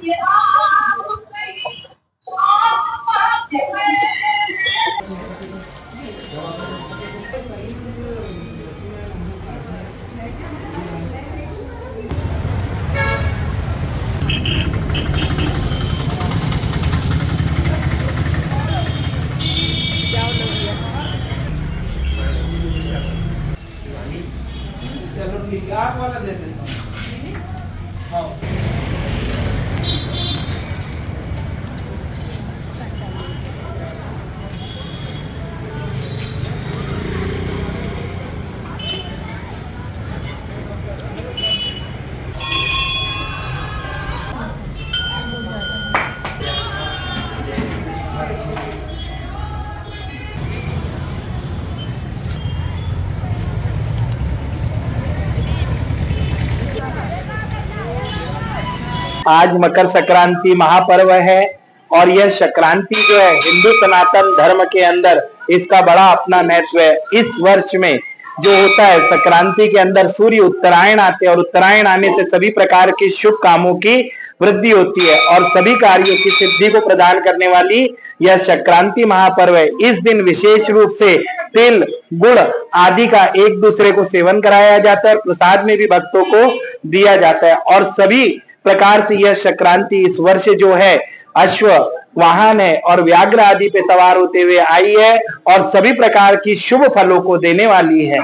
चलो ठीक है, आप वाला दे देता हूँ। हाँ आज मकर संक्रांति महापर्व है और यह संक्रांति जो है हिंदू सनातन धर्म के अंदर इसका बड़ा अपना महत्व है। इस वर्ष में जो होता है संक्रांति के अंदर सूर्य उत्तरायण आते हैं और उत्तरायण आने से सभी प्रकार के शुभ कामों की वृद्धि होती है और सभी कार्यों की सिद्धि को प्रदान करने वाली यह संक्रांति महापर्व है। इस दिन विशेष रूप से तिल गुड़ आदि का एक दूसरे को सेवन कराया जाता है और प्रसाद में भी भक्तों को दिया जाता है और सभी प्रकार से यह संक्रांति इस वर्ष जो है अश्व वाहन है और व्याघ्र आदि पे सवार होते हुए आई है और सभी प्रकार की शुभ फलों को देने वाली है।